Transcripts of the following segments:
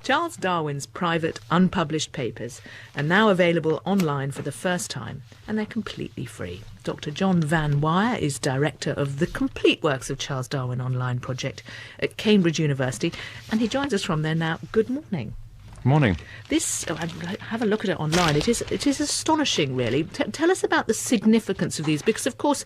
Charles Darwin's private, unpublished papers are now available online for the first time, and they're completely free. Dr. John van Wyhe is director of the Complete Works of Charles Darwin online project at Cambridge University, and he joins us from there now. Good morning. Morning. Have a look at it online. It is astonishing, really. Tell us about the significance of these, because, of course,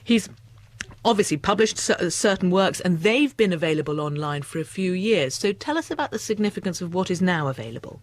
he's obviously published certain works, and they've been available online for a few years. So tell us about the significance of what is now available.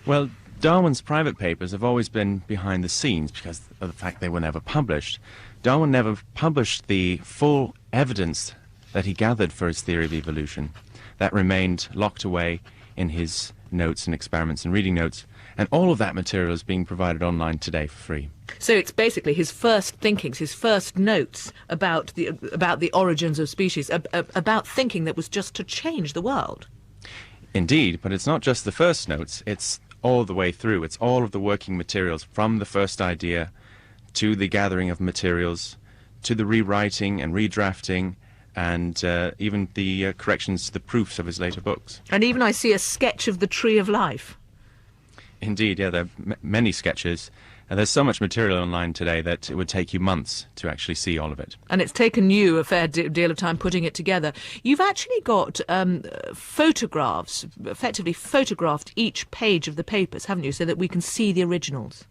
Well, Darwin's private papers have always been behind the scenes because of the fact they were never published. Darwin never published the full evidence that he gathered for his theory of evolution. That remained locked away in his notes and experiments and reading notes, and all of that material is being provided online today for free. So it's basically his first thinkings, his first notes about the origins of species, about thinking that was just to change the world. Indeed, but it's not just the first notes, it's all the way through. It's all of the working materials, from the first idea to the gathering of materials, to the rewriting and redrafting, and even the corrections to the proofs of his later books. And even I see a sketch of the Tree of Life. Indeed, yeah, there are many sketches. And there's so much material online today that it would take you months to actually see all of it. And it's taken you a fair deal of time putting it together. You've actually got photographs, effectively photographed each page of the papers, haven't you, so that we can see the originals?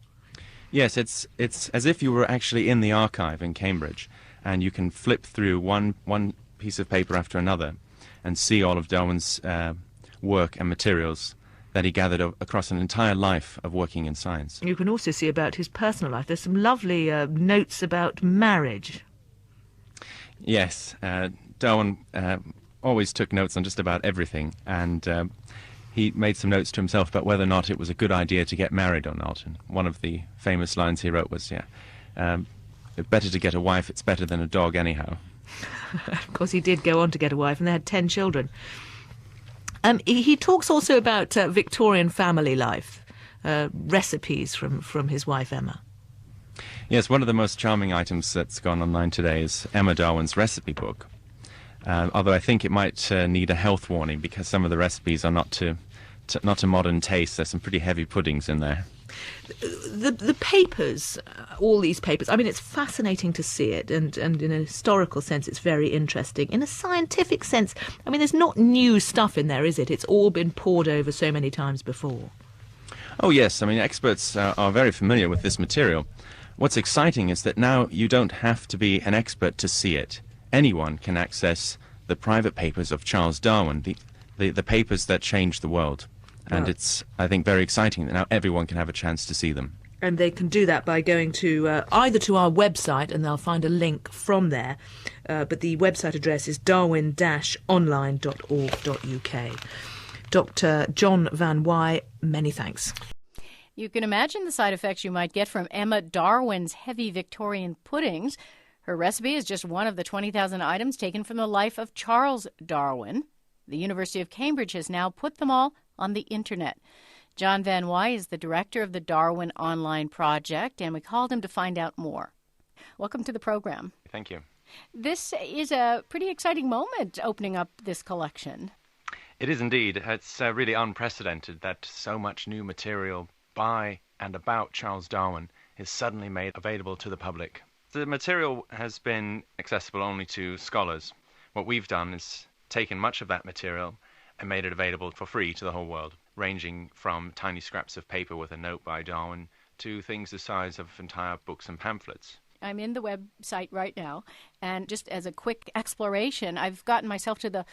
Yes, it's as if you were actually in the archive in Cambridge, and you can flip through one piece of paper after another and see all of Darwin's work and materials that he gathered across an entire life of working in science. You can also see about his personal life. There's some lovely notes about marriage. Yes, Darwin always took notes on just about everything, and he made some notes to himself about whether or not it was a good idea to get married or not. And one of the famous lines he wrote was, better to get a wife, it's better than a dog anyhow. Of course, he did go on to get a wife, and they had 10 children. He talks also about Victorian family life, recipes from his wife Emma. Yes, one of the most charming items that's gone online today is Emma Darwin's recipe book. Although I think it might need a health warning because some of the recipes are not to modern taste. There's some pretty heavy puddings in there. The papers, all these papers, I mean, it's fascinating to see it, and in a historical sense it's very interesting. In a scientific sense, I mean, there's not new stuff in there, is it? It's all been pored over so many times before. Oh yes, I mean, experts are very familiar with this material. What's exciting is that now you don't have to be an expert to see it. Anyone can access the private papers of Charles Darwin, the papers that changed the world. And it's, I think, very exciting that now everyone can have a chance to see them. And they can do that by going to either to our website, and they'll find a link from there, but the website address is darwin-online.org.uk. Dr. John van Wyhe, many thanks. You can imagine the side effects you might get from Emma Darwin's heavy Victorian puddings. Her recipe is just one of the 20,000 items taken from the life of Charles Darwin. The University of Cambridge has now put them all on the internet. John van Wyhe is the director of the Darwin Online Project, and we called him to find out more. Welcome to the program. Thank you. This is a pretty exciting moment, opening up this collection. It is indeed. It's really unprecedented that so much new material by and about Charles Darwin is suddenly made available to the public. The material has been accessible only to scholars. What we've done is taken much of that material and made it available for free to the whole world, ranging from tiny scraps of paper with a note by Darwin to things the size of entire books and pamphlets. I'm in the website right now, and just as a quick exploration, I've gotten myself to the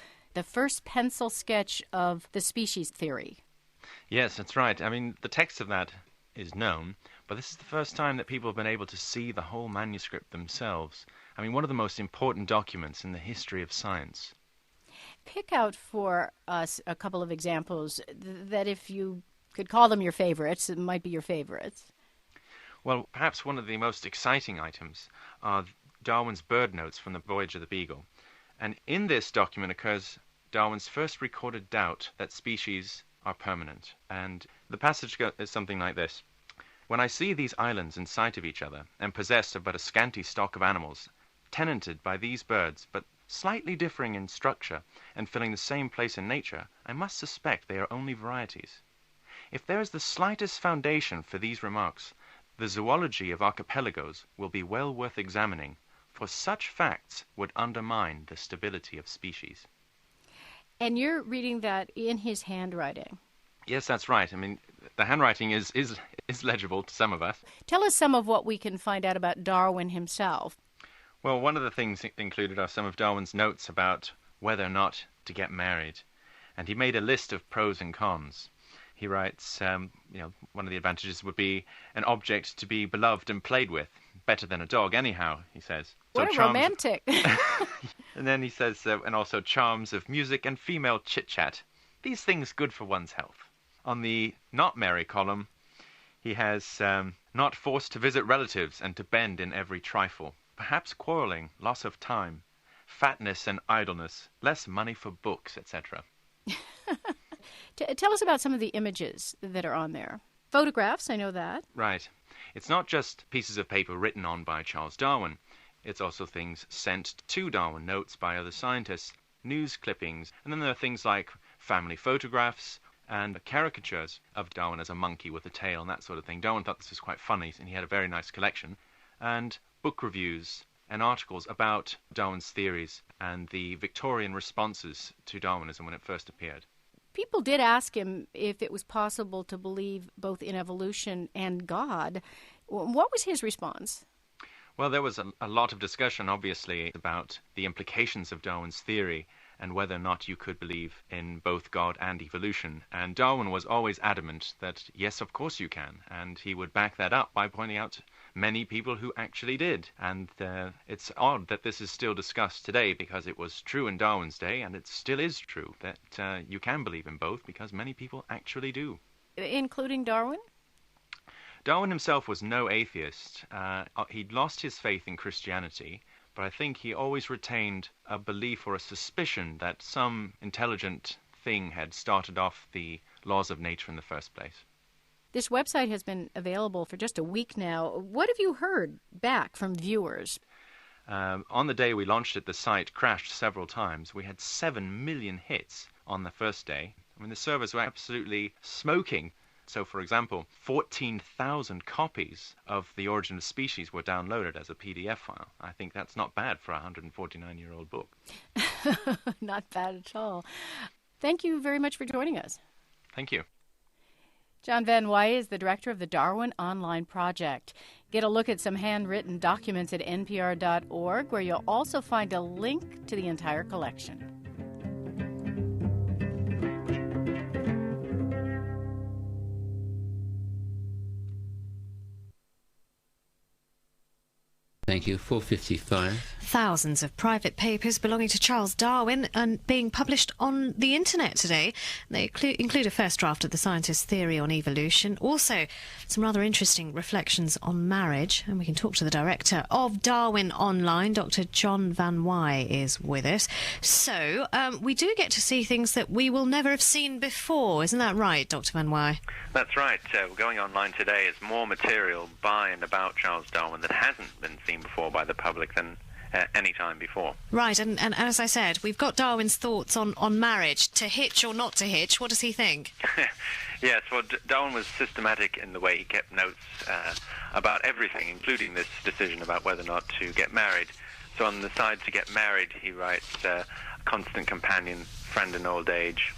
first pencil sketch of the species theory. Yes, that's right. I mean, the text of that is known, but this is the first time that people have been able to see the whole manuscript themselves. I mean, one of the most important documents in the history of science. Pick out for us a couple of examples that, if you could call them your favorites, it might be your favorites. Well, perhaps one of the most exciting items are Darwin's bird notes from the voyage of the Beagle. And in this document occurs Darwin's first recorded doubt that species are permanent. And the passage is something like this. When I see these islands in sight of each other, and possessed of but a scanty stock of animals, tenanted by these birds, but slightly differing in structure and filling the same place in nature, I must suspect they are only varieties. If there is the slightest foundation for these remarks, the zoology of archipelagos will be well worth examining, for such facts would undermine the stability of species. And you're reading that in his handwriting. Yes, that's right. I mean, the handwriting is legible to some of us. Tell us some of what we can find out about Darwin himself. Well, one of the things included are some of Darwin's notes about whether or not to get married. And he made a list of pros and cons. He writes, one of the advantages would be an object to be beloved and played with. Better than a dog, anyhow, he says. What a romantic. And then he says, and also charms of music and female chit-chat. These things good for one's health. On the not merry column, he has not forced to visit relatives and to bend in every trifle. Perhaps quarrelling, loss of time, fatness and idleness, less money for books, etc. Tell us about some of the images that are on there. Photographs, I know that. Right. It's not just pieces of paper written on by Charles Darwin. It's also things sent to Darwin, notes by other scientists, news clippings, and then there are things like family photographs and caricatures of Darwin as a monkey with a tail and that sort of thing. Darwin thought this was quite funny, and he had a very nice collection. And book reviews and articles about Darwin's theories and the Victorian responses to Darwinism when it first appeared. People did ask him if it was possible to believe both in evolution and God. What was his response? Well, there was a lot of discussion, obviously, about the implications of Darwin's theory and whether or not you could believe in both God and evolution. And Darwin was always adamant that, yes, of course you can. And he would back that up by pointing out many people who actually did. And it's odd that this is still discussed today, because it was true in Darwin's day, and it still is true that you can believe in both, because many people actually do. Including Darwin? Darwin himself was no atheist. He'd lost his faith in Christianity, but I think he always retained a belief or a suspicion that some intelligent thing had started off the laws of nature in the first place. This website has been available for just a week now. What have you heard back from viewers? On the day we launched it, the site crashed several times. We had 7 million hits on the first day. I mean, the servers were absolutely smoking. So, for example, 14,000 copies of The Origin of Species were downloaded as a PDF file. I think that's not bad for a 149-year-old book. Not bad at all. Thank you very much for joining us. Thank you. John van Wyhe is the director of the Darwin Online Project. Get a look at some handwritten documents at npr.org, where you'll also find a link to the entire collection. Thank you. 4:55. Thousands of private papers belonging to Charles Darwin and being published on the internet today. They include a first draft of the scientist's theory on evolution, also some rather interesting reflections on marriage, and we can talk to the director of Darwin Online. Dr. John van Wyhe is with us. So we do get to see things that we will never have seen before. Isn't that right, Dr. van Wyhe? That's right. Going online today is more material by and about Charles Darwin that hasn't been seen before by the public than any time before. Right, and as I said, we've got Darwin's thoughts on marriage, to hitch or not to hitch. What does he think? Yes, well, Darwin was systematic in the way he kept notes about everything, including this decision about whether or not to get married. So on the side to get married, he writes constant companion, friend in old age,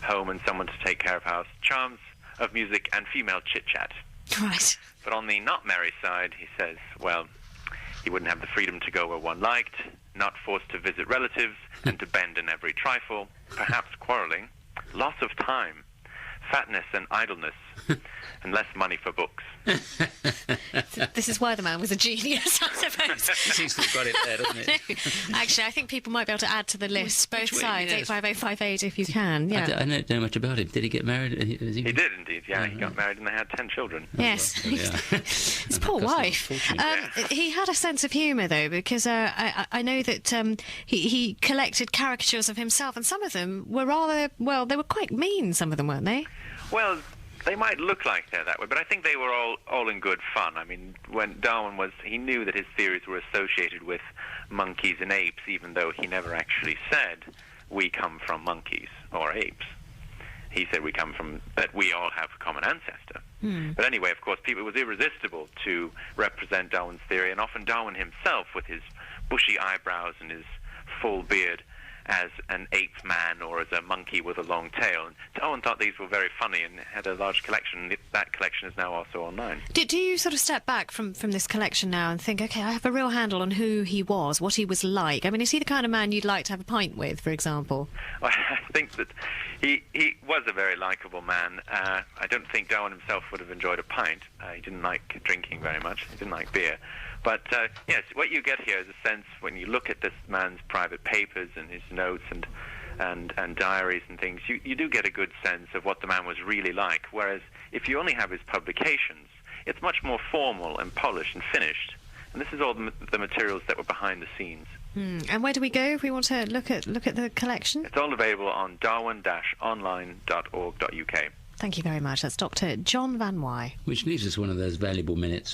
home and someone to take care of house, charms of music and female chit-chat. Right. But on the not marry side, he says, well, he wouldn't have the freedom to go where one liked, not forced to visit relatives, and to bend in every trifle, perhaps quarrelling, loss of time, fatness and idleness, and less money for books. This is why the man was a genius, I suppose. Seems to have got it there, doesn't it? Actually, I think people might be able to add to the list, both way, sides, yes. 85058 if you can. Yeah. I don't know much about him. Did he get married? He did indeed, yeah. He got married and they had 10 children. Yes. Well, yeah. His poor wife. He had a sense of humour, though, because I know that he collected caricatures of himself, and some of them were rather, well, they were quite mean, some of them, weren't they? Well, They might look like they're that way, but I think they were all in good fun. I mean, when Darwin he knew that his theories were associated with monkeys and apes, even though he never actually said, we come from monkeys or apes. He said that we all have a common ancestor. But anyway, of course, it was irresistible to represent Darwin's theory, and often Darwin himself, with his bushy eyebrows and his full beard, as an ape man or as a monkey with a long tail. And Darwin thought these were very funny and had a large collection. That collection is now also online. Do you sort of step back from this collection now and think, OK, I have a real handle on who he was, what he was like? I mean, is he the kind of man you'd like to have a pint with, for example? Well, I think that he was a very likeable man. I don't think Darwin himself would have enjoyed a pint. He didn't like drinking very much. He didn't like beer. But yes, what you get here is a sense, when you look at this man's private papers and his notes and diaries and things, you do get a good sense of what the man was really like. Whereas if you only have his publications, it's much more formal and polished and finished. And this is all the materials that were behind the scenes. And where do we go if we want to look at the collection? It's all available on darwin-online.org.uk. Thank you very much. That's Dr. John van Wyhe. Which leaves us one of those valuable minutes